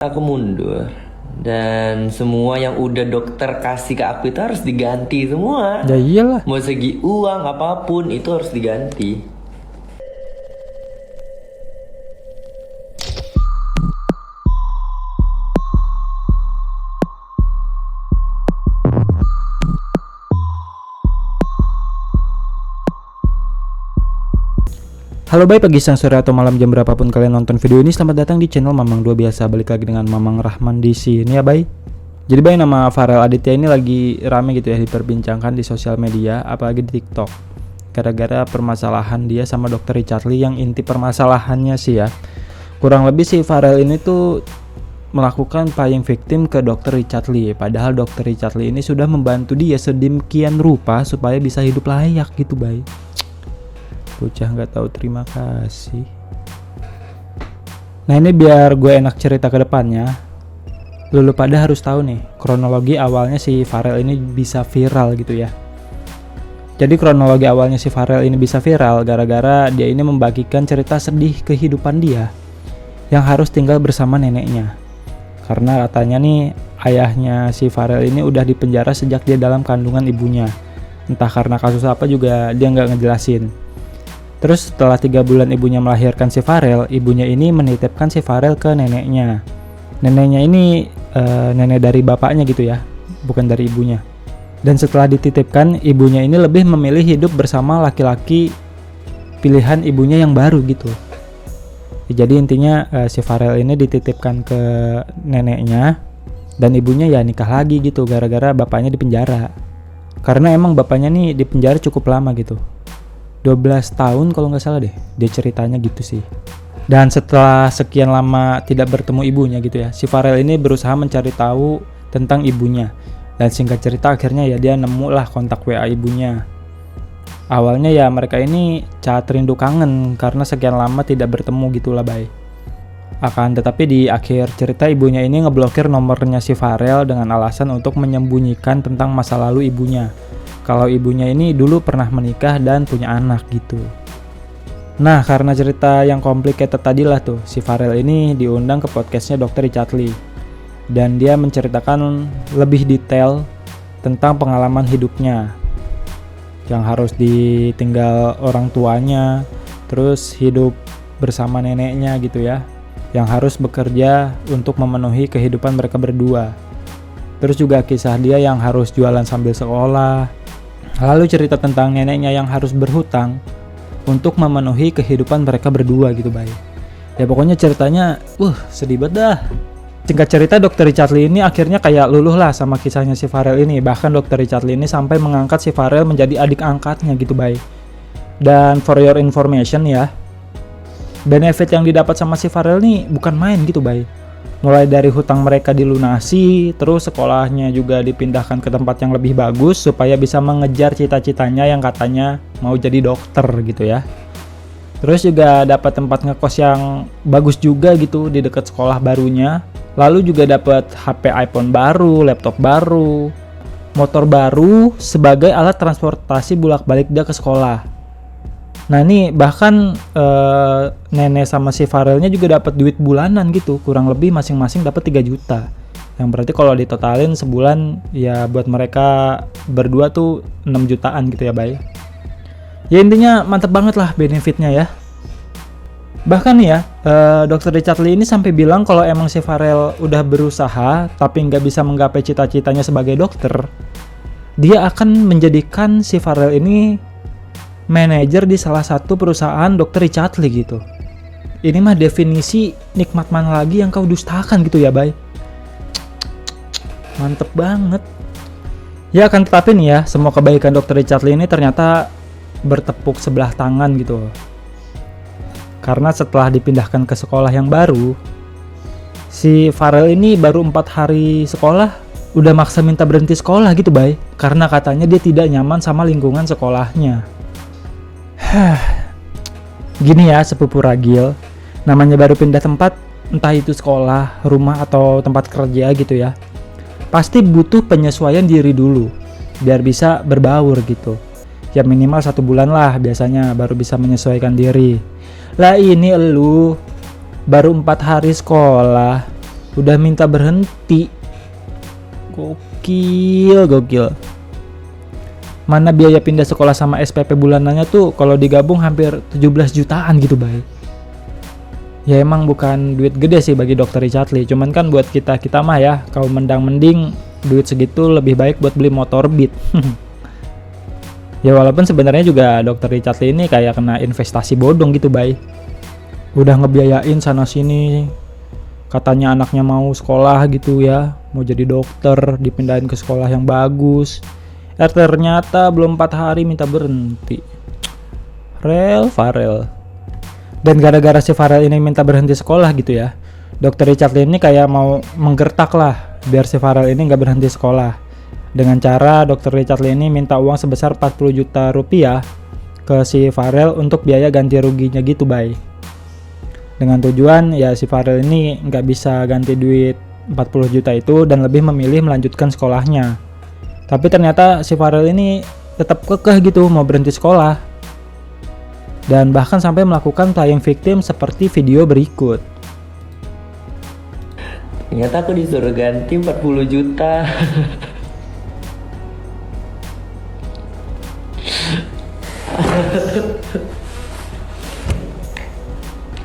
Aku mundur dan semua yang udah dokter kasih ke aku itu harus diganti semua. Ya iyalah. Mau segi uang apapun itu harus diganti. Halo baik pagi, siang, sore, atau malam, jam berapapun kalian nonton video ini, selamat datang di channel Mamang 2 biasa. Balik lagi dengan Mamang Rahman di sini ya bay. Jadi bay, nama Farel Aditya ini lagi rame gitu ya diperbincangkan di sosial media, apalagi di TikTok. Gara-gara permasalahan dia sama Dr. Richard Lee, yang inti permasalahannya sih ya, kurang lebih si Farel ini tuh melakukan paying victim ke Dr. Richard Lee. Padahal Dr. Richard Lee ini sudah membantu dia sedemikian rupa supaya bisa hidup layak gitu bay. Bocah nggak tahu terima kasih. Nah ini biar gue enak cerita ke depannya, lu pada harus tahu nih kronologi awalnya si Farel ini bisa viral gitu ya. Jadi kronologi awalnya si Farel ini bisa viral gara-gara dia ini membagikan cerita sedih kehidupan dia yang harus tinggal bersama neneknya. Karena katanya nih ayahnya si Farel ini udah dipenjara sejak dia dalam kandungan ibunya. Entah karena kasus apa juga dia nggak ngejelasin. Terus setelah 3 bulan ibunya melahirkan si Farel, ibunya ini menitipkan si Farel ke neneknya. Neneknya ini nenek dari bapaknya gitu ya, bukan dari ibunya. Dan setelah dititipkan, ibunya ini lebih memilih hidup bersama laki-laki pilihan ibunya yang baru gitu. Jadi intinya si Farel ini dititipkan ke neneknya, dan ibunya ya nikah lagi gitu gara-gara bapaknya dipenjara. Karena emang bapaknya nih dipenjara cukup lama gitu. 12 tahun kalau nggak salah deh, dia ceritanya gitu sih. Dan setelah sekian lama tidak bertemu ibunya gitu ya, si Farel ini berusaha mencari tahu tentang ibunya. Dan singkat cerita akhirnya ya dia nemu lah kontak WA ibunya. Awalnya ya mereka ini chat rindu kangen karena sekian lama tidak bertemu gitulah bay. Akan tetapi di akhir cerita ibunya ini ngeblokir nomornya si Farel dengan alasan untuk menyembunyikan tentang masa lalu ibunya. Kalau ibunya ini dulu pernah menikah dan punya anak gitu. Nah karena cerita yang complicated tadi lah tuh, si Farel ini diundang ke podcastnya Dr. Richard Lee. Dan dia menceritakan lebih detail tentang pengalaman hidupnya. Yang harus ditinggal orang tuanya, terus hidup bersama neneknya gitu ya. Yang harus bekerja untuk memenuhi kehidupan mereka berdua. Terus juga kisah dia yang harus jualan sambil sekolah. Lalu cerita tentang neneknya yang harus berhutang untuk memenuhi kehidupan mereka berdua gitu bay. Ya pokoknya ceritanya sedih banget dah. Singkat cerita Dr. Richard Lee ini akhirnya kayak luluh lah sama kisahnya si Farel ini. Bahkan Dr. Richard Lee ini sampai mengangkat si Farel menjadi adik angkatnya gitu bay. Dan for your information ya, benefit yang didapat sama si Farel ini bukan main gitu bay. Mulai dari hutang mereka dilunasi, terus sekolahnya juga dipindahkan ke tempat yang lebih bagus supaya bisa mengejar cita-citanya yang katanya mau jadi dokter gitu ya. Terus juga dapat tempat ngekos yang bagus juga gitu di dekat sekolah barunya. Lalu juga dapat HP iPhone baru, laptop baru, motor baru sebagai alat transportasi bolak-balik dia ke sekolah. Nah ini bahkan nenek sama si Farelnya juga dapat duit bulanan gitu, kurang lebih masing-masing dapat 3 juta. Yang berarti kalau ditotalin sebulan ya buat mereka berdua tuh 6 jutaan gitu ya bay. Ya intinya mantep banget lah benefitnya ya. Bahkan ya Dr. Richard Lee ini sampai bilang kalau emang si Farel udah berusaha tapi nggak bisa menggapai cita-citanya sebagai dokter, dia akan menjadikan si Farel ini manajer di salah satu perusahaan Dr. Richard Lee gitu. Ini mah definisi nikmat mana lagi yang kau dustakan gitu ya bay. Mantep banget. Ya akan tetapi nih ya, semua kebaikan Dr. Richard Lee ini ternyata bertepuk sebelah tangan gitu. Karena setelah dipindahkan ke sekolah yang baru, si Farel ini baru 4 hari sekolah udah maksa minta berhenti sekolah gitu bay. Karena katanya dia tidak nyaman sama lingkungan sekolahnya. Gini ya sepupu ragil, namanya baru pindah tempat, entah itu sekolah, rumah, atau tempat kerja gitu ya, pasti butuh penyesuaian diri dulu biar bisa berbaur gitu. Ya minimal 1 bulan lah biasanya baru bisa menyesuaikan diri. Lah ini elu baru 4 hari sekolah udah minta berhenti. Gokil. Mana biaya pindah sekolah sama SPP bulanannya tuh kalau digabung hampir 17 jutaan gitu, Bay. Ya emang bukan duit gede sih bagi dokter Richard Lee, cuman kan buat kita mah ya, kaum mending duit segitu lebih baik buat beli motor Beat. Ya walaupun sebenarnya juga dokter Richard Lee ini kayak kena investasi bodong gitu, Bay. Udah ngebiayain sana sini, katanya anaknya mau sekolah gitu ya, mau jadi dokter, dipindahin ke sekolah yang bagus. Ternyata belum 4 hari minta berhenti. Farel. Dan gara-gara si Farel ini minta berhenti sekolah gitu ya, dokter Richard Lee ini kayak mau menggertak lah biar si Farel ini nggak berhenti sekolah. Dengan cara dokter Richard Lee ini minta uang sebesar 40 juta rupiah ke si Farel untuk biaya ganti ruginya gitu, Bay. Dengan tujuan ya si Farel ini nggak bisa ganti duit 40 juta itu dan lebih memilih melanjutkan sekolahnya. Tapi ternyata si Farel ini tetap kekeh gitu mau berhenti sekolah. Dan bahkan sampai melakukan playing victim seperti video berikut. Ternyata aku disuruh ganti 40 juta.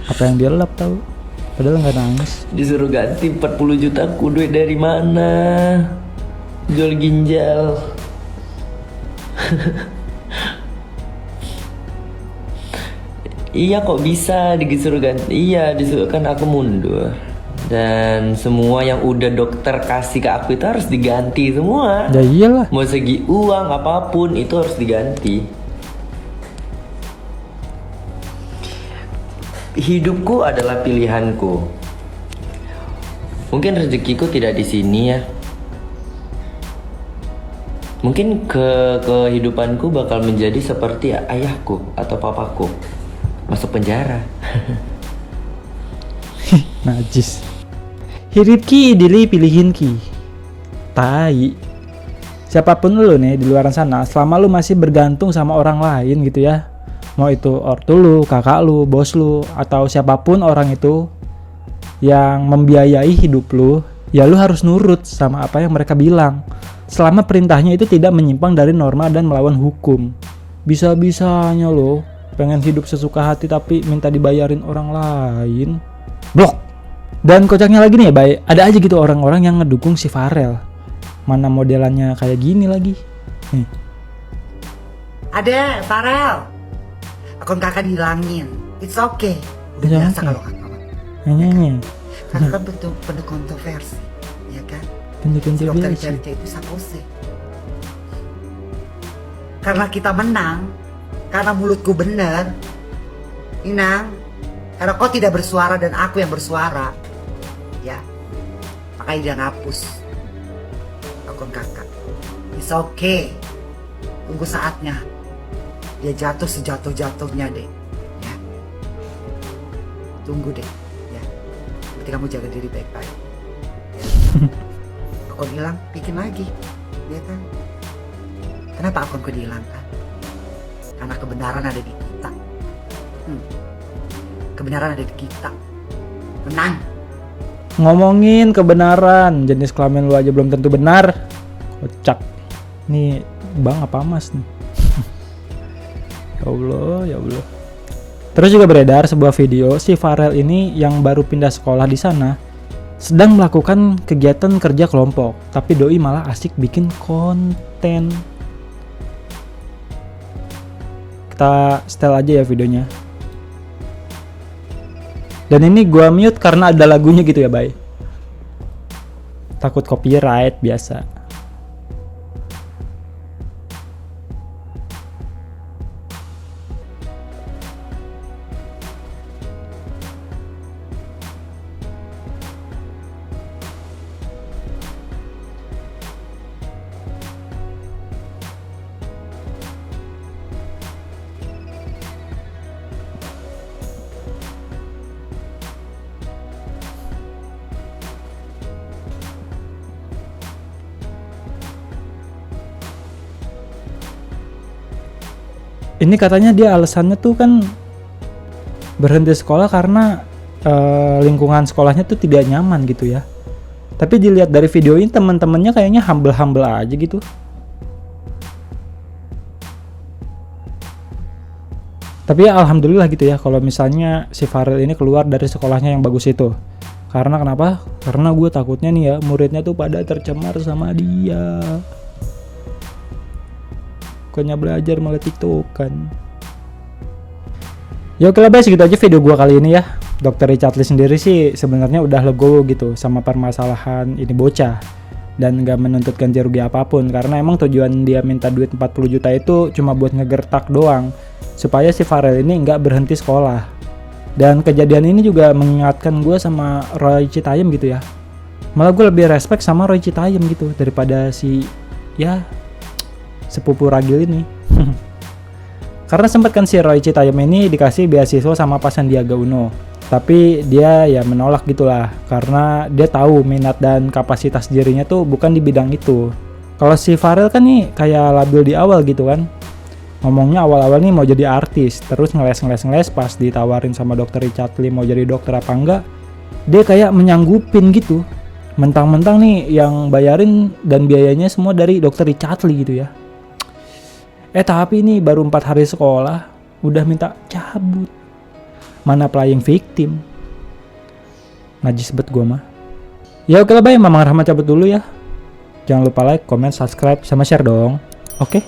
Apa yang dia lap tahu? Padahal nggak nangis. Disuruh ganti 40 juta, aku duit dari mana? Jual ginjal. Iya kok bisa disuruh ganti? Iya disuruh, kan aku mundur. Dan semua yang udah dokter kasih ke aku itu harus diganti semua. Ya iyalah. Mau segi uang apapun itu harus diganti. Hidupku adalah pilihanku. Mungkin rezekiku tidak di sini ya. Mungkin kehidupanku bakal menjadi seperti ayahku atau papaku, masuk penjara. Najis. Hidup ki idili pilihin ki. Tai. Siapapun lu nih di luar sana, selama lu masih bergantung sama orang lain gitu ya, mau itu ortu lu, kakak lu, bos lu, atau siapapun orang itu yang membiayai hidup lu, ya lu harus nurut sama apa yang mereka bilang. Selama perintahnya itu tidak menyimpang dari norma dan melawan hukum. Bisa-bisanya lo pengen hidup sesuka hati tapi minta dibayarin orang lain. Blok. Dan kocaknya lagi nih ya, Bay, ada aja gitu orang-orang yang ngedukung si Farel. Mana modelannya kayak gini lagi. Nih. Ada Farel. Akun kakak dihilangin. It's okay. Udah It's biasa okay. kalau kakak. Nyanyi. Kakak kan penuh kontroversi, ya kan? Pintu-pintu Dokter biasa. Richard itu sapose. Karena kita menang, karena mulutku bener, Inang, karena kau tidak bersuara dan aku yang bersuara, ya, makanya dia ngapus akun kakak. It's okay. Tunggu saatnya dia jatuh sejatuh-jatuhnya deh, ya. Tunggu deh, ya. Berarti kamu jaga diri baik-baik. Ya. Akun hilang, bikin lagi, ya kan? Kenapa akunku dihilangkan? Karena kebenaran ada di kita. Kebenaran ada di kita. Menang. Ngomongin kebenaran, jenis kelamin lu aja belum tentu benar. Kocak. Nih bang apa mas nih? Ya Allah. Terus juga beredar sebuah video si Farel ini yang baru pindah sekolah di sana sedang melakukan kegiatan kerja kelompok, tapi doi malah asik bikin konten. Kita setel aja ya videonya. Dan ini gua mute karena ada lagunya gitu ya, Bay. Takut copyright biasa. Ini katanya dia alasannya tuh kan berhenti sekolah karena lingkungan sekolahnya tuh tidak nyaman gitu ya. Tapi dilihat dari video ini teman-temannya kayaknya humble-humble aja gitu. Tapi ya alhamdulillah gitu ya kalau misalnya si Farel ini keluar dari sekolahnya yang bagus itu. Karena kenapa? Karena gue takutnya nih ya muridnya tuh pada tercemar sama dia. Bukannya belajar malah tiktokan. Ya oke lah guys, segitu aja video gue kali ini ya. Dr. Richard Lee sendiri sih sebenarnya udah legowo gitu sama permasalahan ini bocah. Dan gak menuntut ganti rugi apapun. Karena emang tujuan dia minta duit 40 juta itu cuma buat ngegertak doang. Supaya si Farel ini nggak berhenti sekolah. Dan kejadian ini juga mengingatkan gue sama Roy Citayam gitu ya. Malah gue lebih respect sama Roy Citayam gitu daripada si ya sepupu ragil ini. Karena sempat kan si Roy Citayam ini dikasih beasiswa sama Pak Sandiaga Uno. Tapi dia ya menolak gitulah karena dia tahu minat dan kapasitas dirinya tuh bukan di bidang itu. Kalau si Farel kan nih kayak labil di awal gitu kan. Ngomongnya awal-awal nih mau jadi artis, terus ngeles pas ditawarin sama Dr. Richard Lee mau jadi dokter apa enggak, dia kayak menyanggupin gitu. Mentang-mentang nih yang bayarin dan biayanya semua dari Dr. Richard Lee gitu ya. Tapi ini baru 4 hari sekolah, udah minta cabut. Mana playing victim. Najis bet gua mah. Ya oke lah bye, Mamang Rahmat cabut dulu ya. Jangan lupa like, comment, subscribe, sama share dong. Oke?